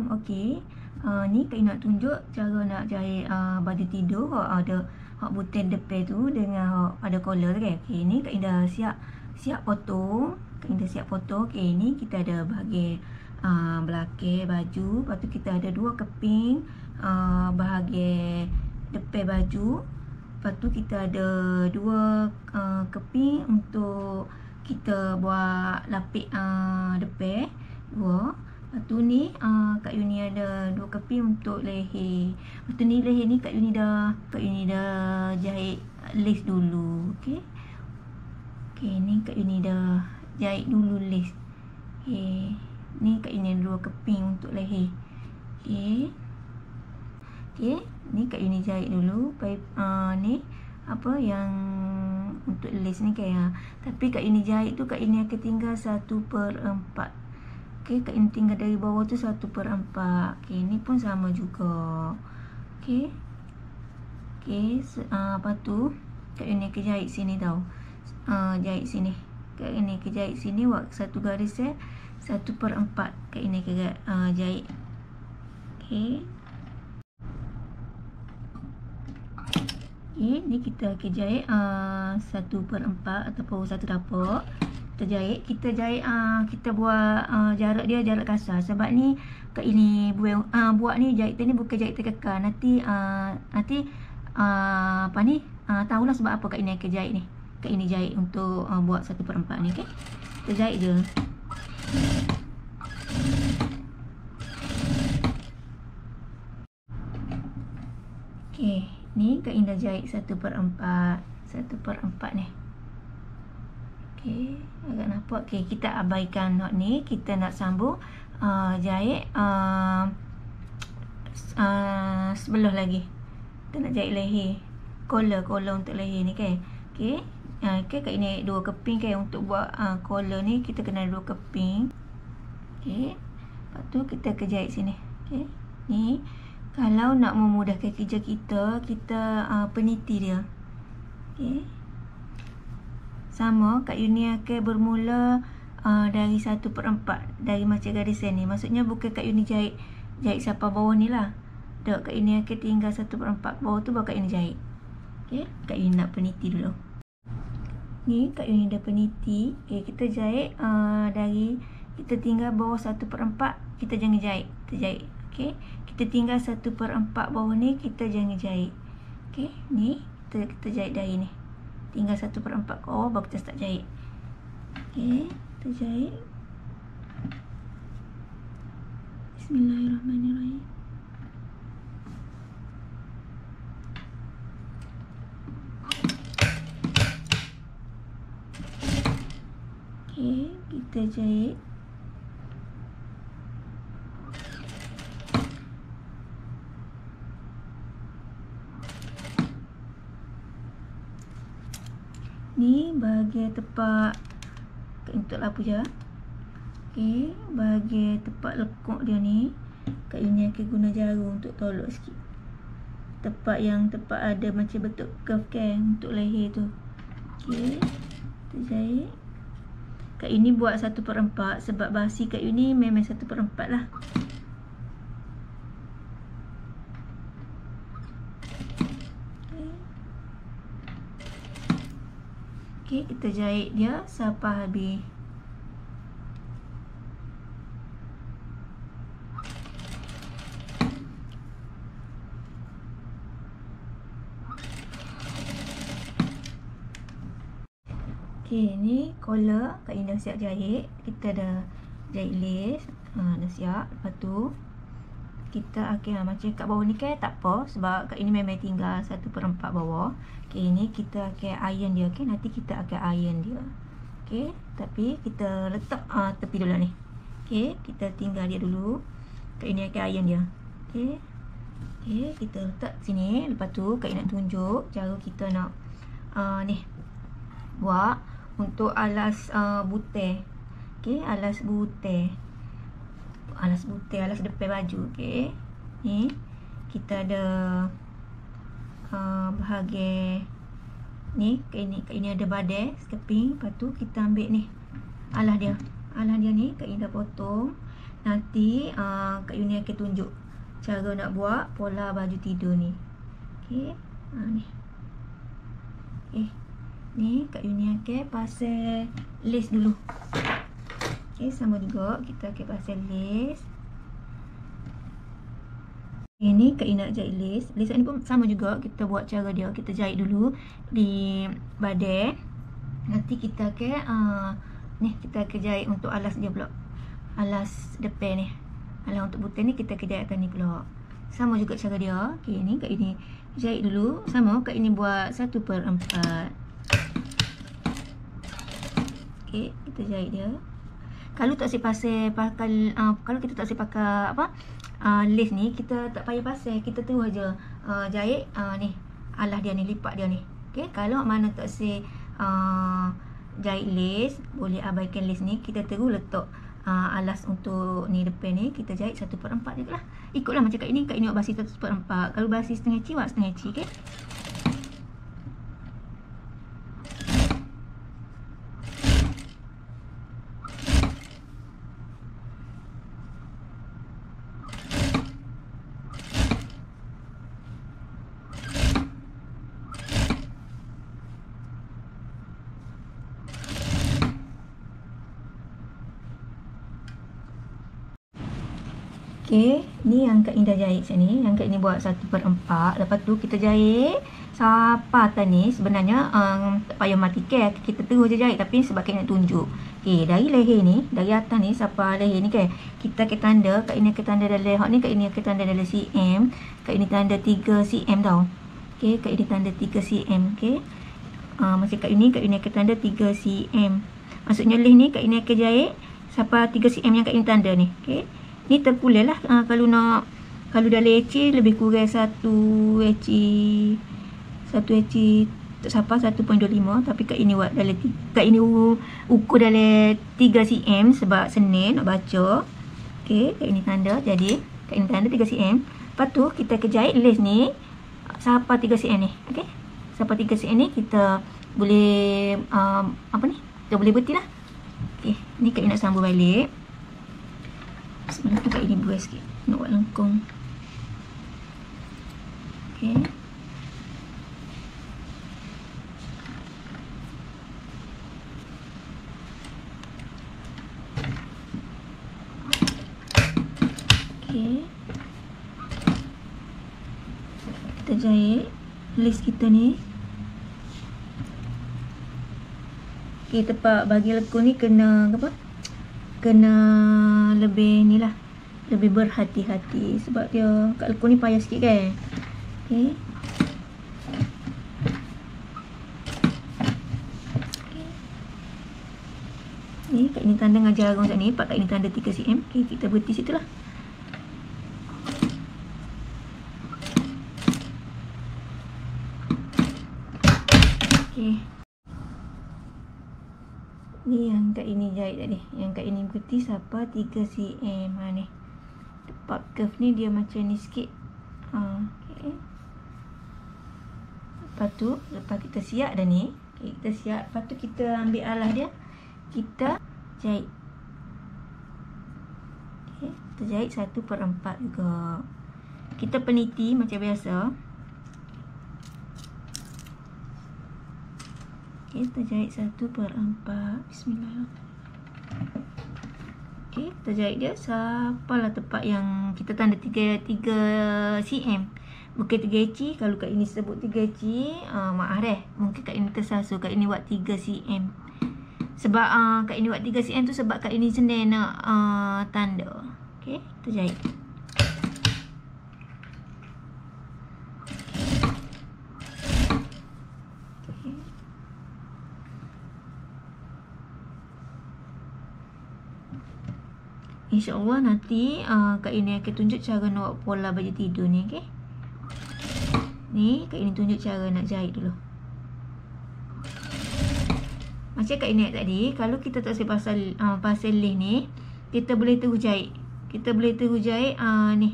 okey. Ni Kak Ina nak tunjuk cara nak jahit baju tidur ada hak butang depan tu dengan ada collar tu kan. Okey, ni Kak Ina siap potong. Kak Ina siap potong. Okey, ni kita ada bahagian belakang baju. Lepas tu kita ada 2 keping bahagian depan baju. Lepas tu kita ada 2 keping untuk kita buat lapik depan 2. Lepas tu ni Kak Yuni ada 2 keping untuk leher. Lepas tu ni leher ni Kak Yuni dah jahit lace dulu. Okey. Okey, ni Kak Yuni dah jahit dulu lace. Okey. Ni Kak Yuni ada 2 keping untuk leher. Okey. Okey, ni Kak Yuni jahit dulu ni apa yang untuk lace ni kan. Tapi Kak Yuni jahit tu Kak Yuni akan tinggal 1/4. Okey, Kak Yuni tinggal dari bawah tu 1/4. Okey, ni pun sama juga. Okey. Okey, lepas tu Kak Yuni akan jahit sini tau. Jahit sini. Kak Yuni akan jahit sini buat satu garis 1/4. Kak Yuni akan jahit. Okey. Okey, ni kita akan jahit 1/4 ataupun 1 tapak. Kita jahit, kita buat jarak dia jarak kasar. Sebab ni Kak ini buat ni jahit ni bukan jahit terkekal. Nanti apa ni? Tahulah sebab apa Kak ini akan jahit ni. Kak ini jahit untuk buat 1/4 ni, okey. Kita jahit je. Okey, ni Kak Indah jahit 1/4 ni. Okey, agak nampak. Okey, kita abaikan knot ni. Kita nak sambung jahit sebelah lagi. Kita nak jahit leher. Collar untuk leher ni kan. Okey. Okey, Kak ini 2 keping kan untuk buat collar ni kita kena 2 keping. Okey. Lepas tu kita akan jahit sini. Okey. Ni kalau nak memudahkan kerja kita peniti dia. Okey. Sama, Kak Yuni akan bermula dari 1/4 dari macam garis ni. Maksudnya bukan Kak Yuni jahit sampai bawah ni lah. Tak, Kak Yuni akan tinggal 1/4 bawah tu baru Kak Yuni jahit. Okey, Kak Yuni nak peniti dulu. Ni Kak Yuni dah peniti. Okey, kita jahit dari kita tinggal bawah 1/4, kita jangan jahit. Kita jahit. Okey, kita tinggal 1/4 bawah ni, kita jangan jahit. Okey, ni kita jahit dari ni. Tinggal 1/4 ke bawah baru kita start jahit. Okey, kita jahit. Bismillahirrahmanirrahim. Okey, kita jahit. Ni bahagian tepak untuk lapu je. Okey, bahagian tepak lekuk dia ni Kak Yuni akan guna jarum untuk tolak sikit. Tepak ada macam bentuk curve kan untuk leher tu. Okey, kita jahit. Kak Yuni buat 1/4 sebab basi Kak Yuni memang 1/4 lah. Okey, kita jahit dia sampai habis. Okey, ni collar Kak Indah siap jahit. Kita dah jahit lace, dah siap. Lepas tu kita akan macam kat bawah ni kan tak apa sebab Kak ini memang tinggal 1/4 bawah. Okey, ni kita akan iron dia. Okey, nanti kita akan iron dia. Okey, tapi kita letak tepi dulu ni. Okey, kita tinggal dia dulu. Kak ini akan iron dia. Okey. Okey, kita letak sini. Lepas tu Kak ini nak tunjuk cara kita nak ni buat untuk alas butang. Okey, alas butang. Alas depan baju. Okey. Ni kita ada bahagian ni, Kak ini ada badai sekeping. Lepas tu kita ambil ni alas dia ni Kak ini dah potong. nanti Kak Yuni akan tunjuk cara nak buat pola baju tidur ni. Okey, ni. Ni Kak Yuni akan pasang lace dulu. Okey, sama juga kita akan pasang lace. Ini Kak Yuni nak jahit lace. Lace ni pun sama juga, kita buat cara dia. Kita jahit dulu di badan. Nanti kita akan ni kita akan jahit untuk alas dia pula. Alas depan ni. Alas untuk butang ni kita akan jahit atas ni pula. Sama juga cara dia. Okey, ni Kak Yuni jahit dulu. Sama Kak Yuni buat 1/4. Okey, kita jahit dia. Kalau tak pakai kalau kita tak pakai apa? Lace ni kita tak payah pasang, kita terus aja jahit ni alas dia ni, lipat dia ni. Okey, kalau mana tak jahit lace, boleh abaikan lace ni, kita terus letak alas untuk ni depan ni, kita jahit 1/4 je lah. Ikutlah macam Kak Yuni buat basi 1/4. Kalau basi setengah inci, buat setengah inci. Okey. Okey, ni yang Kak Yuni dah jahit sini. Yang Kak Yuni buat 1/4. Lepas tu kita jahit sampai atas ni. Sebenarnya tak payah matikan, kita terus je jahit, tapi sebab Kak Yuni nak tunjuk. Okey, dari leher ni, dari atas ni sampai leher ni kan, kita akan tanda, Kak Yuni akan tanda dalam hak ni, Kak Yuni akan tanda dalam cm. Kak Yuni tanda 3 cm tau. Okey, Kak Yuni tanda 3 cm. Okey. Macam Kak Yuni akan tanda 3 cm. Maksudnya leher ni Kak Yuni akan jahit sampai 3 cm yang Kak Yuni tanda ni. Okey. Ni terpulang lah kalau dalam HC lebih kurang 1 HC tak sampai 1.25, tapi Kak Yuni buat dalam Kak Yuni ukur dalam 3 cm sebab senang nak baca. Okey, Kak Yuni tanda, jadi Kak Yuni tanda 3 cm. Lepas tu kita akan jahit lace ni sampai 3 cm ni. Okey, sampai 3 cm ni kita boleh kita boleh berhenti lah. Okey, ni Kak Yuni nak sambung balik. Sebenarnya Kak Yuni buat sikit, nak buat lengkung. Okey. Okey. Kita jahit lace kita ni. Okey, tepat bagi lekung ni kena apa? Kena lebih ni lah, lebih berhati-hati sebab dia kat lekung ni payah sikit kan. Okey. Ni Kak Yuni tanda dengan jarum macam ni, Kak Yuni tanda 3 cm. Okey, kita berhenti situ lah. Okey. Ni yang Kak Yuni jahit tadi, yang Kak Yuni berhenti sampai 3 cm. Ni tepat curve ni dia macam ni sikit. Okay. Lepas kita siap dah ni, okay, kita siap. Lepas tu kita ambil alas dia, kita jahit. Okay, kita jahit 1/4 juga. Kita peniti macam biasa. Okay, kita jahit 1/4. Bismillahirrahmanirrahim. Okay, kita jahit dia sampailah tepat yang kita tanda 3 cm. Bukan 3 inci. Kalau Kak Yuni sebut 3 inci, maaf deh, mungkin Kak Yuni tersasul. Kak Yuni buat 3 cm. Sebab Kak Yuni buat 3 cm tu sebab Kak Yuni senang nak tanda. Okay, kita jahit. InsyaAllah nanti Kak Yuni akan tunjuk cara nak buat pola baju tidur ni. Okay, ni Kak Yuni tunjuk cara nak jahit dulu. Macam Kak Yuni tadi, kalau kita tak pasal lace ni, kita boleh terus jahit. Kita boleh terus jahit ni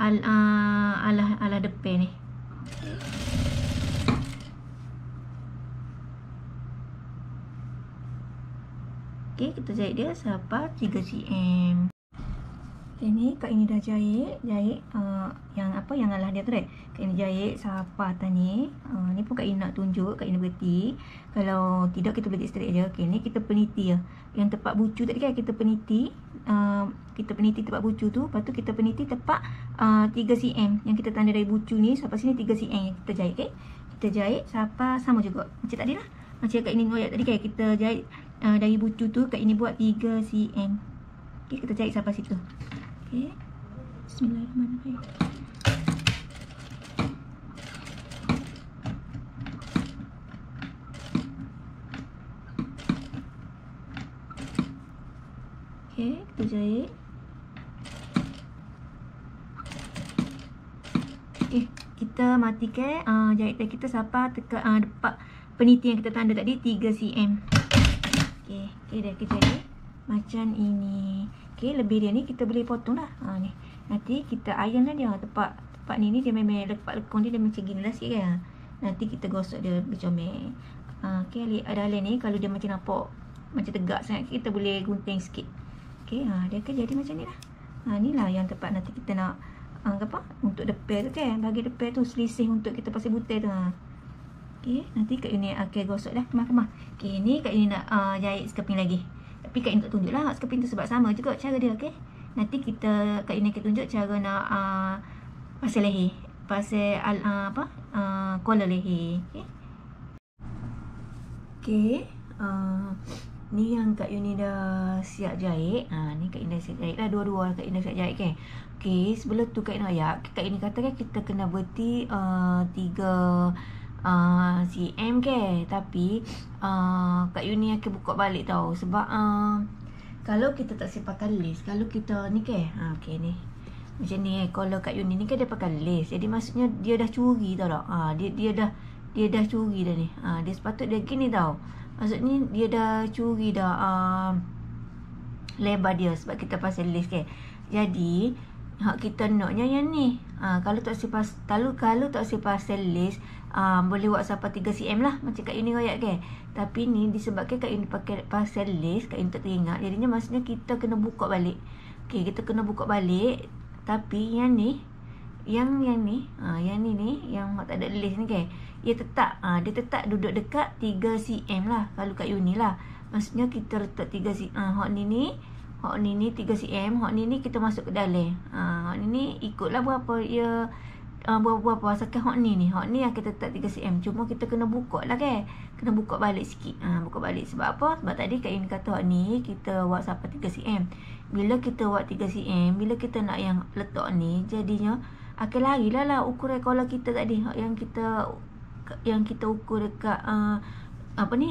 alah depan ni. Okay, kita jahit dia sampai 3 cm. Okay, ni Kak ini dah jahit yang apa yang alah dia tu dek. Kak ini jahit sapa atas ni. Ni pun Kak ini nak tunjuk, Kak ini berhenti. Kalau tidak kita berhenti straight je. Okay, ni kita peniti ya. Yang tepat bucu tadi kan kita peniti. Kita peniti tepat bucu tu. Lepas tu kita peniti tepat 3 cm. Yang kita tanda dari bucu ni sampai sini 3 cm yang kita jahit. Okay? Kita jahit sapa sama juga. Macam tadi lah. Macam Kak ini ngoyak tadi kan. Kita jahit dari bucu tu. Kak ini buat 3 cm. Okay, kita jahit sampai situ. Okay. Bismillahirrahmanirrahim. Okay, kita jahit. Okay, kita matikan jahitan kita sampai tekan depan peniti yang kita tanda tadi 3 cm. Okay, dah kita jahit macam ini. Okay, lebih dia ni kita boleh potong dah. Ni. Nanti kita iron lah dia. Tempat ni dia memang lepak lekong dia macam gini lah sikit kan. Nanti kita gosok dia bercomel. Okay, ada hal ni kalau dia macam nampak macam tegak sangat, kita boleh gunting sikit. Okay, dia akan jadi macam ni lah. Ni lah yang tempat nanti kita nak apa? Untuk depan tu kan. Bagi depan tu selisih untuk kita pasal butai tu. Okay, nanti Kak Yuni akan gosok dah kemah-kemah. Okay, ni Kak Yuni nak jahit sekeping lagi. Tapi Kak Yuni tak tunjuk lah sekeping tu sebab sama juga cara dia. Okay, nanti Kak Yuni akan tunjuk cara nak pasal leher. Pasal collar leher. Okay, okay. Ni yang Kak Yuni dah siap jahit. Ni Kak Yuni dah siap jahit lah. Dua-dua Kak Yuni dah siap jahit kan. Okay, sebelum tu Kak Yuni ayak, Kak Yuni kata kan kita kena berhenti 3 cm ke. Tapi Kak Yuni akan buka balik tau. Sebab kalau kita tak siap pakai lace, kalau kita ni ke okay ni macam ni kalau Kak Yuni ni kan dia pakai lace, jadi maksudnya dia dah curi tau tak. Dia dah curi dah ni. Dia sepatut dia gini tau. Maksudnya dia dah curi dah lebar dia sebab kita pasal lace ke. Jadi hak kita naknya yang ni. Kalau tak si pasal lace, boleh buat sampai 3 cm lah macam Kak Yuni royak ke. Tapi ni disebabkan Kak Yuni pakai pasal lace, Kak Yuni tak teringat. Jadinya maksudnya kita kena buka balik. Okey, kita kena buka balik. Tapi yang ni yang ni yang tak ada lace ni ke, dia tetap duduk dekat 3 cm lah kalau Kak Yuni lah. Maksudnya kita letak 3 cm. Hak ni 3 cm, hak ni kita masuk ke dalam. Hak ni ikutlah berapa dia berapa asalkan hak ni akan tetap 3 cm. Cuma kita kena buka lah ke. Kena buka balik sikit. Buka balik sebab apa? Sebab tadi Kak Yuni kata hak ni kita buat sampai 3 cm. Bila kita buat 3 cm, bila kita nak yang letak ni, jadinya akan larilah ukuran collar kita tadi. Yang kita ukur dekat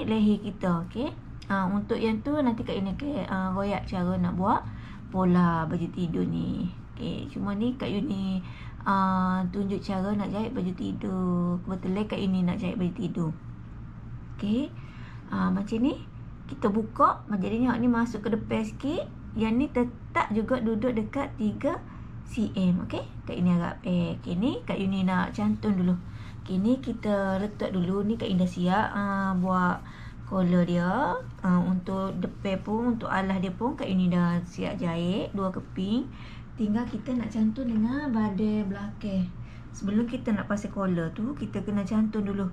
leher kita. Okey. Untuk yang tu nanti Kak Yuni royak cara nak buat pola baju tidur ni. Okay, cuma ni Kak Yuni tunjuk cara nak jahit baju tidur. Kebetulan Kak Yuni nak jahit baju tidur. Okay, macam ni kita buka, jadinya ni masuk ke depan sikit. Yang ni tetap juga duduk dekat 3 cm. Okay, Kak Yuni harap okay, ni Kak Yuni nak cantum dulu. Okay, ni kita letak dulu. Ni Kak Yuni dah siap buat collar dia. Untuk depan pun, untuk alas dia pun Kak Yuni dah siap jahit 2 keping. Tinggal kita nak cantum dengan badan belakang. Sebelum kita nak pasang collar tu, kita kena cantum dulu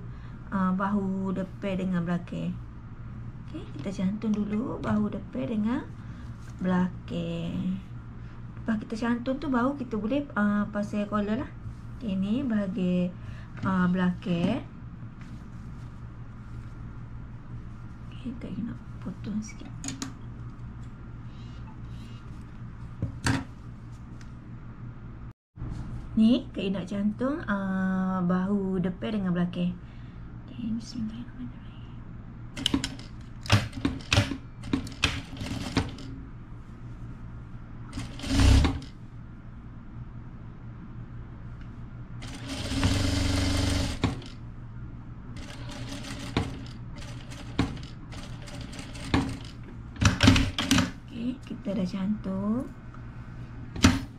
bahu depan dengan belakang. Okay, kita cantum dulu bahu depan dengan belakang. Lepas kita cantum tu, baru kita boleh pasang collar lah. Okay, ni bahagian belakang. Okay, Kak Yuni nak potong sikit. Ni Kak Yuni nak cantum bahu depan dengan belakang. Okay, bismillahirrahmanirrahim. Okay, kita dah cantum.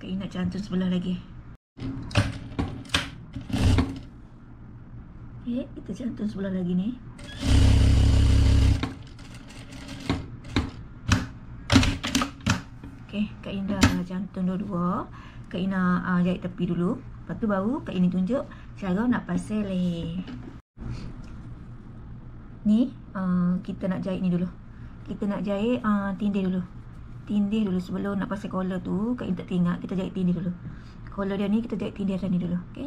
Kak Yuni nak cantum sebelah lagi. Okay, kita cantum sebelah lagi ni. Okay, Kak Yuni dah cantum dua-dua. Kak Ina jahit tepi dulu. Lepas tu baru Kak Ina tunjuk cara nak pasal leher. Ni kita nak jahit ni dulu. Kita nak jahit tindih dulu. Tindih dulu sebelum nak pasal collar tu. Kak Ina tak teringat, kita jahit tindih dulu. Collar dia ni kita jahit tindih atas ni dulu. Okay,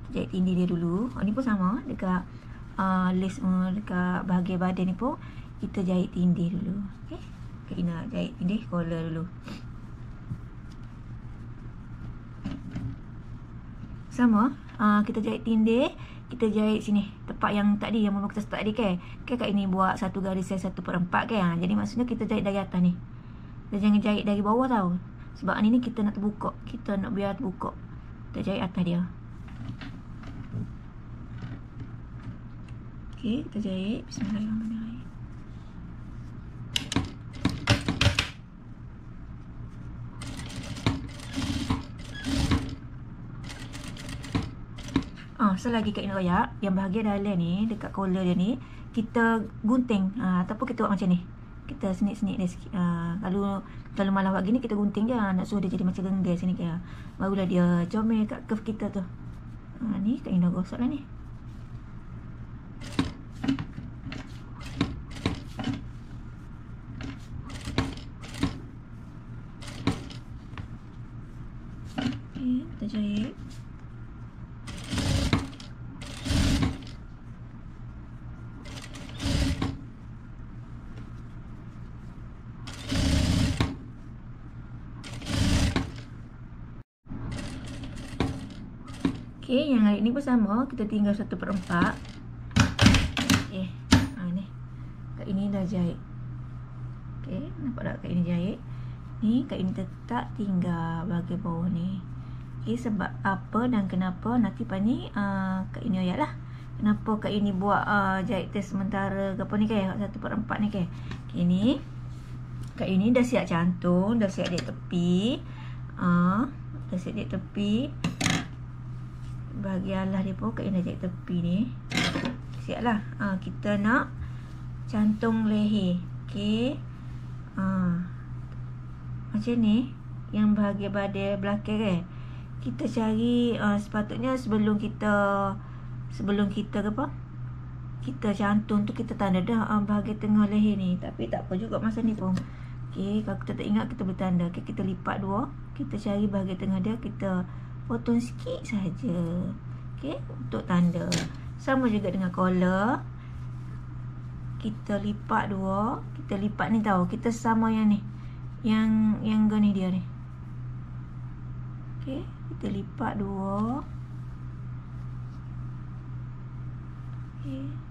kita jahit tindih dia dulu. Ni pun sama dekat lace dekat bahagian badan ni pun kita jahit tindih dulu. Okay, Kak Ina jahit tindih collar dulu. Sama, kita jahit tindih, kita jahit sini tempat yang tadi yang kita start tadi kan. Kak Ina buat satu garisan 1/4 kan. Jadi maksudnya kita jahit dari atas ni. Dan jangan jahit dari bawah tau. Sebab ni kita nak terbuka. Kita nak biar terbuka. Kita jahit atas dia. Okey, kita jahit. Bismillahirrahmanirrahim. Selagi Kak Ina royak, yang bahagian dalam ni, dekat collar dia ni, kita gunting. Ataupun kita buat macam ni. Kita senit-senit dia sikit. Kalau malah buat gini, kita gunting je. Nak suruh dia jadi macam genggal sini ke. Barulah dia comel kat curve kita tu. Ni Kak Ina gosok lah ni. Okay, kita jahit. Okay, yang hari ni pun sama. Kita tinggal 1/4. Okay, ni Kak ini dah jahit. Okay, nampak tak Kak ini jahit. Ni Kak ini tetap tinggal bahagian bawah ni. Okay, sebab apa dan kenapa nanti lepas ni Kak ini ayat lah. Kenapa Kak ini buat jahit test sementara ke apa ni kan, 1/4 ni kan. Okay, ni Kak ini dah siap cantum, dah siap jahit tepi. Dah siap jahit tepi. Bahagian alas dia pun Kak Ina jahit tepi ni. Siap lah. Kita nak cantum leher. Okay, macam ni. Yang bahagian badan belakang kan, kita cari sepatutnya sebelum kita ke apa, kita cantum tu kita tanda dah bahagian tengah leher ni. Tapi tak apa juga masa ni pun. Okay, kalau kita tak ingat kita boleh tanda. Okay, kita lipat dua. Kita cari bahagian tengah dia, kita potong sikit saja. Okey, untuk tanda. Sama juga dengan collar. Kita lipat dua. Kita lipat ni tahu. Kita sama yang ni. Yang gini dia ni. Okey, kita lipat dua. Okey.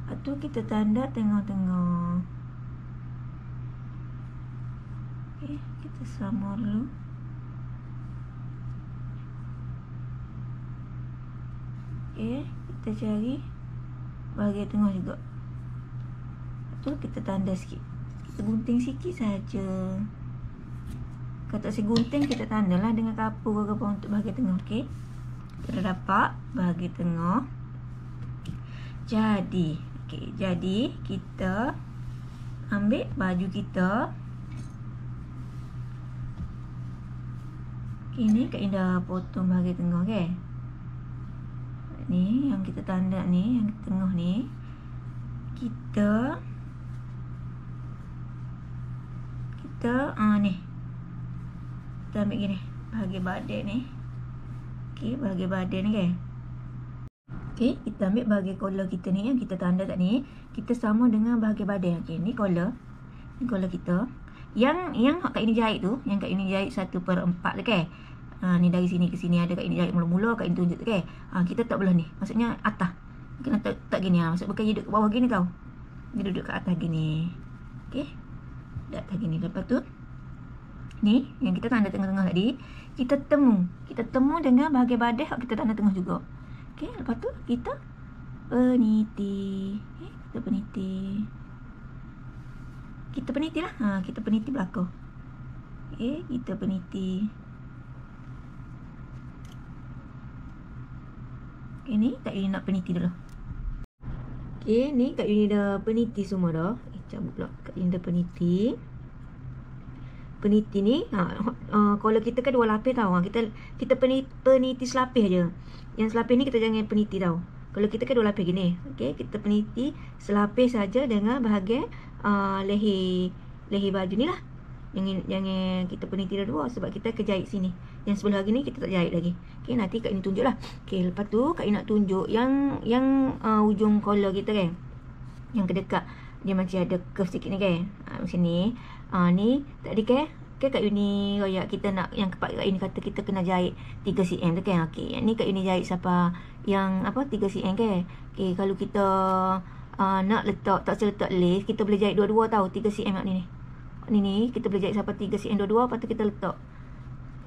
Lepas tu kita tanda tengah-tengah. Okay, kita sama dulu. Okay, kita cari bahagian tengah juga. Lepas tu kita tanda sikit. Kita gunting sikit saja. Kalau tak gunting, kita tandalah dengan kapur ke apa untuk bahagian tengah. Okay, kita dah dapat bahagian tengah. Jadi kita ambil baju kita. Ini Kak Ina potong bahagian tengah kan. Ni yang kita tanda ni, yang tengah ni. Kita ni. Kita ambil gini bahagian badan ni. Okey, bahagian badan ni kan. Okey, kita ambil bahagian collar kita ni yang kita tanda kat ni, kita sama dengan bahagian badan. Okey, ni collar. Ni collar kita. Yang Kak Ina jahit tu, yang Kak Ina jahit 1/4 tu kan. Ni dari sini ke sini ada Kak Ina jahit mula-mula, Kak Ina tunjuk tu kan. Kita tak belah ni. Maksudnya atas. Kena tak gini maksud bukan dia duduk kat bawah gini tau. Dia duduk kat atas gini. Okey. Dekat atas gini. Lepas tu ni yang kita tanda tengah-tengah tadi, kita temu dengan bahagian badan kita tanda tengah juga. Okey, lepas tu kita peniti. Kita peniti. Kita peniti lah. Kita peniti belakang. Okey, kita peniti. Okey, ni tak nak peniti dulu. Okey, Okay, ni Kak Yuni dah peniti semua dah. Cabut pula. Kak Yuni dah peniti. Peniti ni, kalau kita kan 2 lapis tau. Kita peniti selapis je. Yang selapis ni kita jangan peniti tau. Kalau kita kan 2 lapis gini. Okay, kita peniti selapis saja dengan bahagian leher baju ni lah. Jangan kita peniti dah 2 sebab kita kejahit sini. Yang sebelah lagi ni kita tak jahit lagi. Okay, nanti Kak Yuni tunjuk lah. Okay, lepas tu Kak Yuni nak tunjuk yang ujung collar kita kan. Yang kedekat. Dia macam ada curve sikit ni kan. Macam ni. Ni tadi kan. Okay, Kak Yuni royak kita nak yang Kak Yuni kata kita kena jahit 3 cm tu kan. Okay, yang ni Kak Yuni jahit siapa yang 3 cm kan. Okay, kalau kita nak letak, tak letak lace, kita boleh jahit dua-dua tau. 3 cm ni. Ni kita boleh jahit sampai 3 cm dua-dua. Lepas tu kita letak.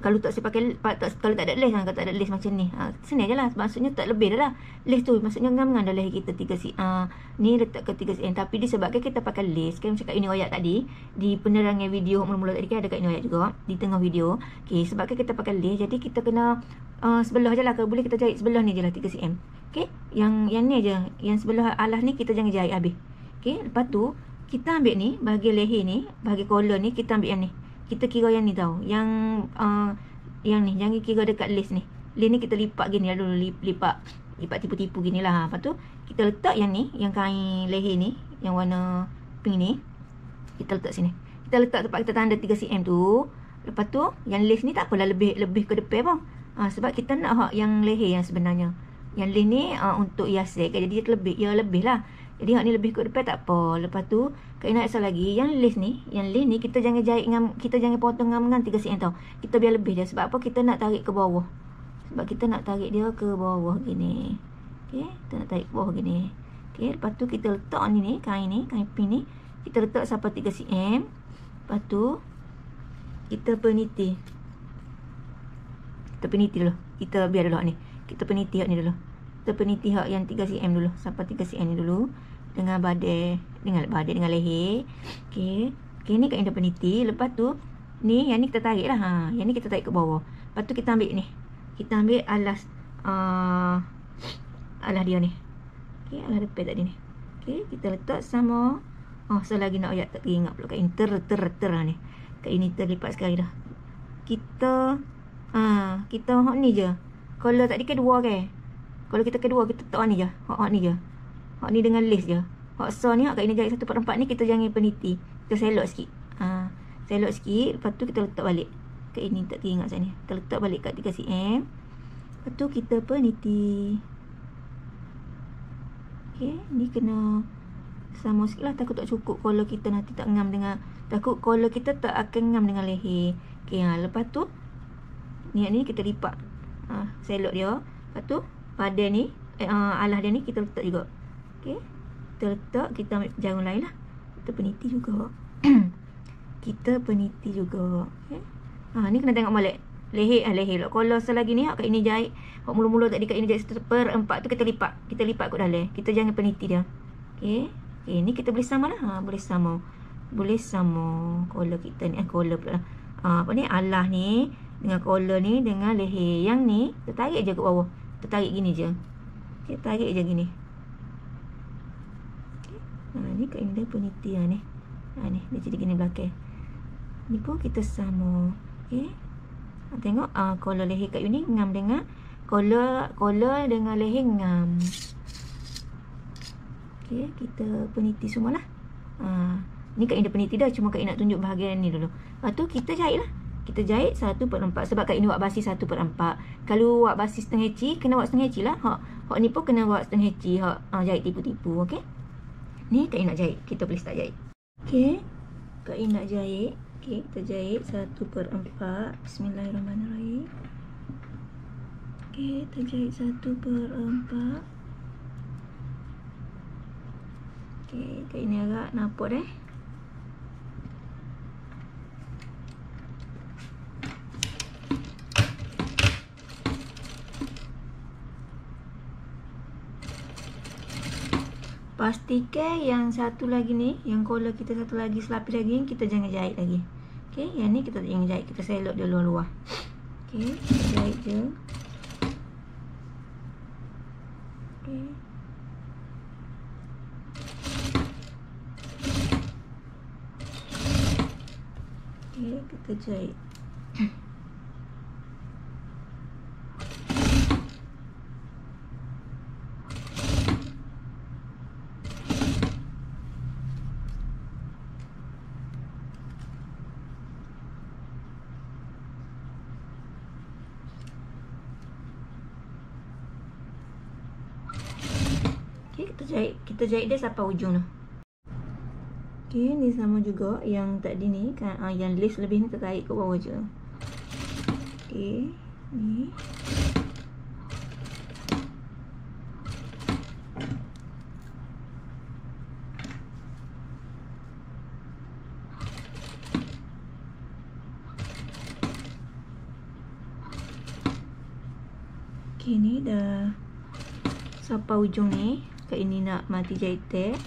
Kalau tak saya pakai, kalau tak ada lace kan, kalau tak ada lace macam ni, sini je lah. Maksudnya tak lebih dah lah. Lace tu maksudnya ngam-ngam dah leher kita 3 cm. Ni letak ke 3 cm. Tapi disebabkan kita pakai lace, kan macam Kak Yuni royak tadi, di penerangan video mula-mula tadi kan ada Kak Yuni royak juga, di tengah video. Okay, sebabkan kita pakai lace, jadi kita kena sebelah je lah. Kalau boleh kita jahit sebelah ni je lah 3 cm. Okay, yang ni je. Yang sebelah alas ni kita jangan jahit habis. Okay, lepas tu, kita ambil ni, bahagian leher ni, bahagian collar ni, kita ambil yang ni. Kita kira yang ni tau. Yang ni. Jangan kira dekat lace ni. Lace ni kita lipat gini lah dulu. Lipat tipu-tipu gini lah. Lepas tu kita letak yang ni. Yang kain leher ni. Yang warna pink ni. Kita letak sini. Kita letak tempat kita tanda 3 cm tu. Lepas tu yang lace ni tak apalah lebih ke depan pun. Sebab kita nak yang leher yang sebenarnya. Yang lace ni untuk hiasan. Jadi dia lebih lah. Jadi hak ni lebih ke depan tak apa. Lepas tu Kak Yuni nak asal lagi yang lace ni kita jangan jahit kita jangan potong ngam-ngam 3 cm tau. Kita biar lebih je. Sebab apa? Kita nak tarik ke bawah. Sebab kita nak tarik dia ke bawah gini. Okey, kita nak tarik ke bawah gini. Okey, lepas tu kita letak ni kain pink ni, kita letak sampai 3 cm. Lepas tu kita peniti. Kita peniti dulu. Kita biar dulu hak ni. Kita peniti hak ni dulu. Kita peniti hak yang 3 cm dulu. Sampai 3 cm ni dulu. Dengan badai. Dengan leher. Okay. Okay, ni Kak Yuni dah peniti. Lepas tu, ni, yang ni kita tarik lah. Yang ni kita tarik ke bawah. Lepas tu kita ambil ni. Kita ambil alas. Alas dia ni. Okay, alas depan tadi ni. Okay, kita letak sama. Selagi nak ayat tak ingat pula Kak Yuni. Ter ni. Kak Yuni terlipat sekali dah. Kita hak ni je. Kalau tadi ke 2 kan. Kalau kita kedua, kita letak ni je. Hak ni je. Hak ni dengan lace je. Hak so ni, Kak Yuni jahit 1/4 ni, kita jangan peniti. Kita selok sikit. Selok sikit. Lepas tu kita letak balik. Kak Yuni tak teringat sana. Kita letak balik kat 3 cm. Lepas tu kita peniti. Okay. Ni kena sama sikit lah. Takut tak cukup kalau kita nanti tak ngam dengan. Takut kalau kita tak akan ngam dengan leher. Okay. Lepas tu, ni kita lipat. Selok dia. Lepas tu, pada ni, alas dia ni kita letak juga. Okay. Kita letak, kita ambil jarum lain lah. Kita peniti juga. Kita peniti juga. Okay. Ni kena tengok balik. Leher lah. Kalau selagi ni, Kak Yuni jahit. Hak mula-mula tadi Kak Yuni jahit 1/4 tu kita lipat. Kita lipat kot dalam. Kita jangan peniti dia. Okay. Okay, ni kita boleh sama lah. Boleh sama. Collar kita ni. Collar pula lah. Apa ni? Alas ni. Dengan collar ni. Dengan leher. Yang ni, kita tarik je ke bawah. Kita tarik gini je. Okay, tarik je gini. Ni Kak Yuni dah peniti ni. Ni dia jadi gini belakang. Ni pun kita sama. Okay. Tengok collar leher Kak Yuni ngam dengan collar dengan leher ngam. Okay, kita peniti semualah. Ni Kak Yuni dah peniti dah, cuma Kak Yuni nak tunjuk bahagian ni dulu. Lepas tu kita jahit lah. Kita jahit 1/4 sebab Kak Yuni buat basi 1/4. Kalau buat basi setengah inci, kena buat setengah inci lah. Hak ni pun kena buat setengah inci. Jahit tipu-tipu. Okay. Ni Kak Yuni nak jahit. Kita boleh start jahit. Okay. Kak Yuni nak jahit. Okay, kita jahit 1/4. Bismillahirrahmanirrahim. Okay, kita jahit 1/4. Okay, Kak Yuni agak nampak dah. Pastikan yang satu lagi ni, yang collar kita satu lagi, selapis lagi, kita jangan jahit lagi. Okay, yang ni kita jangan jahit. Kita selok dia luar-luar. Okay, kita jahit je. Okay. kita jahit. Okay, kita jahit dia sampai ujung tu. Okay, ni sama juga yang tadi ni kan, yang lace lebih ni kita tarik ke bawah je. Okay, ni. Okay, ni dah sampai ujung ni. Kat ini nak mati jahit tag.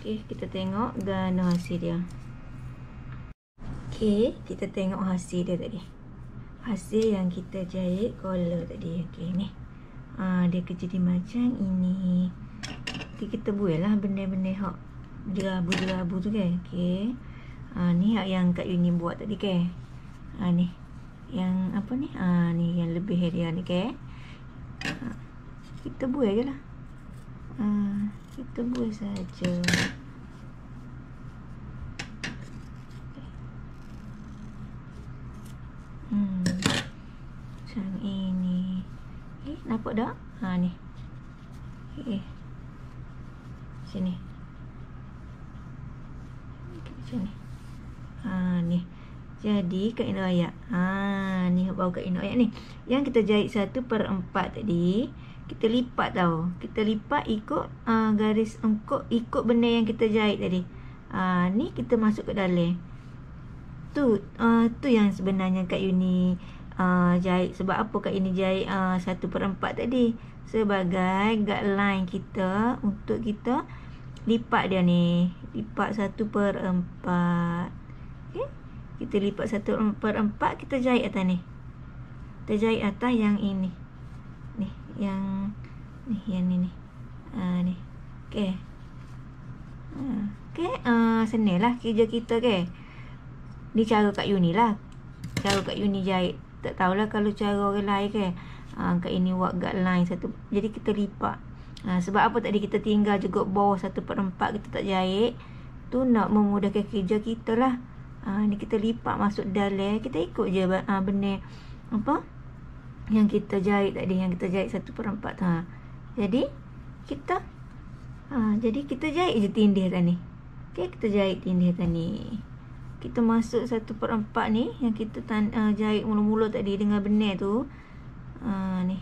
Okay, kita tengok gana hasil dia. Okay, kita tengok hasil dia tadi. Hasil yang kita jahit collar tadi. Okay, ni. Dia jadi macam ini. Okay, kita buat lah benda-benda hak derabu-derabu tu kan. Okay. Ni hak yang Kak Yuni buat tadi kan. Ni. Yang apa ni? Ni yang lebih dia ni kan. Kita buat je lah. Kita buat saja. Macam ini. Nampak tak? Ni. Sini. Macam ni. Ni. Jadi Kak Ina ayat. Ni bau Kak Ina ayat ni. Yang kita jahit 1/4 tadi, kita lipat tau. Kita lipat ikut garis ikut benda yang kita jahit tadi. Ni kita masuk ke dalam. Tu yang sebenarnya Kak Yuni jahit. Sebab apa Kak Yuni jahit 1/4 tadi? Sebagai guideline kita untuk kita lipat dia ni. Lipat 1/4. Okay? Kita lipat 1/4, kita jahit atas ni. Kita jahit atas yang ini. Ni, yang ni. Ni. Okey. Okey, senang lah kerja kita ke. Ni cara Kak Yuni lah. Cara Kak Yuni jahit. Tak tahulah kalau cara orang lain ke. Kak Yuni buat guideline satu. Jadi kita lipat. Sebab apa tadi kita tinggal juga bawah 1/4 kita tak jahit. Tu nak memudahkan kerja kita lah. Ni kita lipat masuk dalam. Kita ikut je benda apa yang kita jahit tadi, yang kita jahit 1/4 tu. Jadi kita jahit je tindih tadi. Okey, kita jahit tindih tadi. Kita masuk 1/4 ni yang kita jahit mula-mula tadi dengan benar tu. Ni.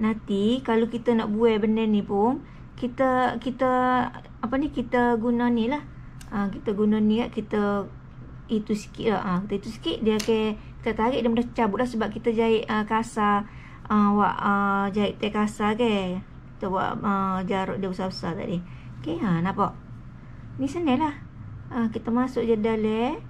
Nanti kalau kita nak buat benda ni pun kita apa ni, kita guna ni lah. Kita guna ni lah, kita itu sikit lah. Kita itu sikit dia kita tarik dia mudah cabut lah sebab kita jahit kasar. Jahit teh kasar ke. Kita buat jaruk dia besar-besar tadi. Okey, nampak? Ni senang lah. Kita masuk je dalam.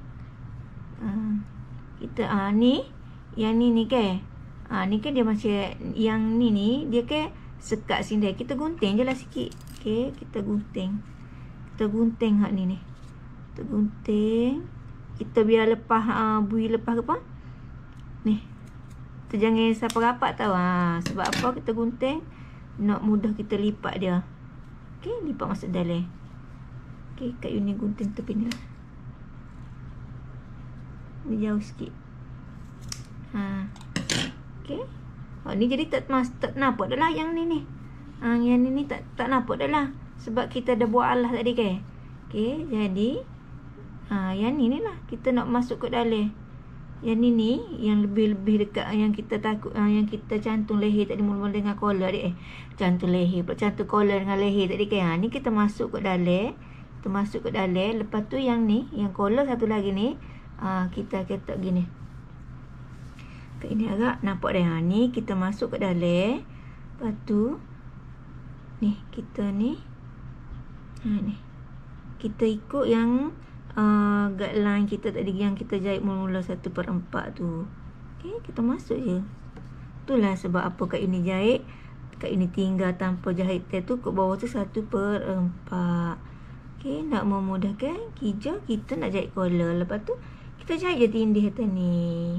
Kita ni yang ni ke. Ni kan dia macam yang ni dia ke sekat sini. Kita gunting je lah sikit. Okey, kita gunting. Kita gunting hak ni. Kita gunting. Kita biar lepas bui lepas ke apa? Ni. Kita jangan sampai rapat tau. Sebab apa kita gunting? Nak mudah kita lipat dia. Okey, lipat masuk dalam. Okey, Kak Yuni gunting tepi ni lah. Ni jauh sikit. Okey. Ni jadi tak nampak dah lah yang ni. Yang ni tak nampak dah lah. Sebab kita dah buat alas tadi ke. Okey, jadi yang ni lah kita nak masuk ke dalam. Yang ni yang lebih dekat yang kita takut, yang kita cantum leher tadi mula-mula dengan collar dia. Cantum leher, cantum collar dengan leher tadi kan. Ni kita masuk ke dalam. Kita masuk ke dalam. Lepas tu yang ni, yang collar satu lagi ni, kita ketak gini. Kat ini agak nampak dah. Ni kita masuk ke dalam. Lepas tu ni kita ni. Ni. Kita ikut yang guideline kita tadi yang kita jahit mula-mula 1/4 tu. Okey, kita masuk je. Itulah sebab apa Kak Yuni jahit. Kak Yuni tinggal tanpa jahit tab tu kat bawah tu 1/4. Okey, nak memudahkan kerja, kita nak jahit collar. Lepas tu kita jahit je tindih atas ni.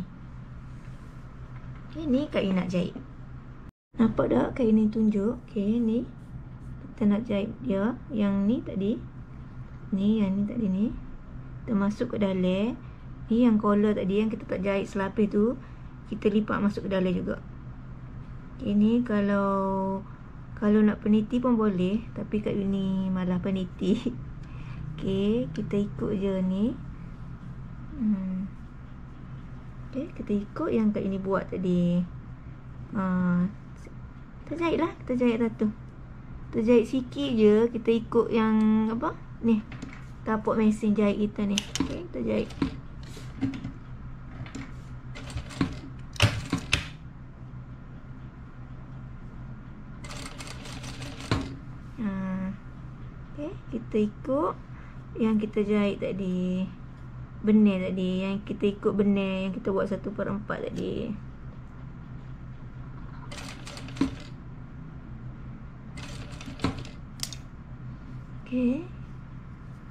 Okey, ni Kak Ina nak jahit. Nampak tak Kak Ina tunjuk? Okey, ni kita nak jahit dia. Yang ni tadi. Ni, yang ni tadi ni. Kita masuk ke dalam. Ni yang collar tadi yang kita tak jahit selapis tu, kita lipat masuk ke dalam juga. Okey, ni kalau nak peniti pun boleh, tapi Kak Uni malah peniti. Okey, kita ikut je ni. Okey, kita ikut yang Kak Uni buat tadi. Kita jahit lah, kita jahit satu. Kita jahit sikit je, kita ikut yang apa? Ni. Tapak mesin jahit kita ni. Okey, kita jahit. Okey, kita ikut yang kita jahit tadi. Benar tadi, yang kita ikut benar yang kita buat 1/4 tadi. Okey.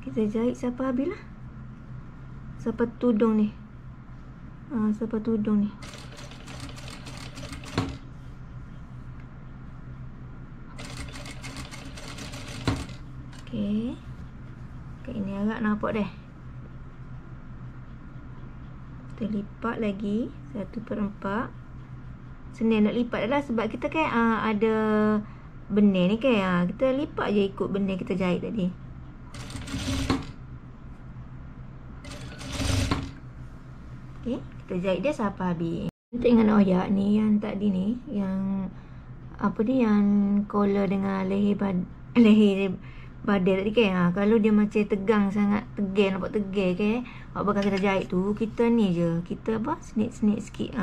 Kita jahit sampai habis lah. Sampai tudung ni. Sampai tudung ni. Okey. Kat ini agak nampak dah. Kita lipat lagi 1/4. Senang nak lipat dah lah sebab kita kan ada benar ni kan. Kita lipat je ikut benar kita jahit tadi. Okey, kita jahit dia sampai habis. Kita ingat nak oyak ni yang tadi ni, yang apa ni, yang collar dengan leher badan tadi kan. Kalau dia macam tegang sangat, tegang, nampak tegang kan, awak bakal kita jahit tu, kita ni je, kita apa, snip sikit.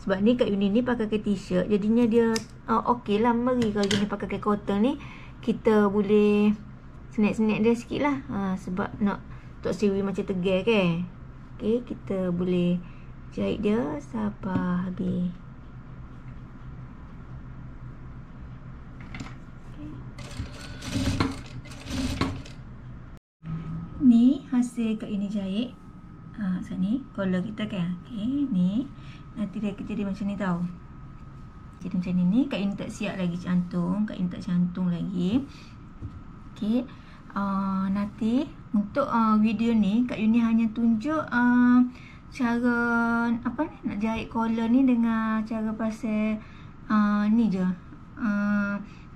Sebab ni Kak Uni ni pakai ke t-shirt, jadinya dia okey lah meri. Kalau dia pakai ke cotton ni, kita boleh snip dia sikit lah. Sebab nak Tok Siwi macam tegang kan. Okey, kita boleh jahit dia sampai habis. Ni hasil Kak Uni jahit. Sini collar kita kan. Okey, ni nanti dia jadi macam ni tau. Jadi macam ni. Kak Uni tak siap lagi cantum. Kak Uni tak cantum lagi. Okey. Nanti untuk video ni Kak Uni hanya tunjuk cara apa ni, nak jahit collar ni dengan cara pasal ni je.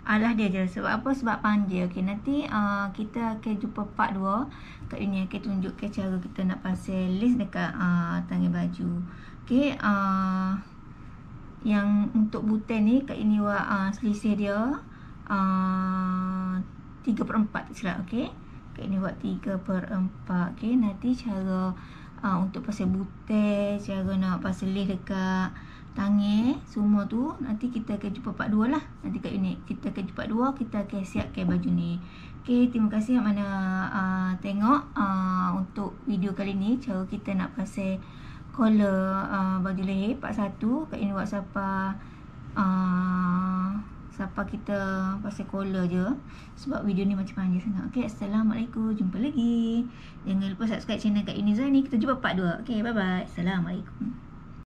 Alah dia je. Sebab apa? Sebab panjang. Okey, nanti kita akan jumpa part 2. Kak Uni akan tunjukkan cara kita nak pasal lace dekat tangan baju. Okey, yang untuk butang ni Kak Uni buat selisih dia 3/4 silap. Okey, Kak Uni buat 3/4. Okey, nanti cara untuk pasal butang, cara nak pasal lace dekat tangan, semua tu nanti kita akan jumpa part 2 lah. Nanti Kak Uni kita akan jumpa part 2, kita akan siapkan baju ni. Okey, terima kasih yang mana tengok untuk video kali ni, cara kita nak pasal collar baju leher part 1. Kak Uni buat siapa kita pasal collar je sebab video ni macam panjang sangat. Okey, Assalamualaikum, jumpa lagi. Jangan lupa subscribe channel Kak Uni Zani. Kita jumpa part 2. Okey, bye bye. Assalamualaikum.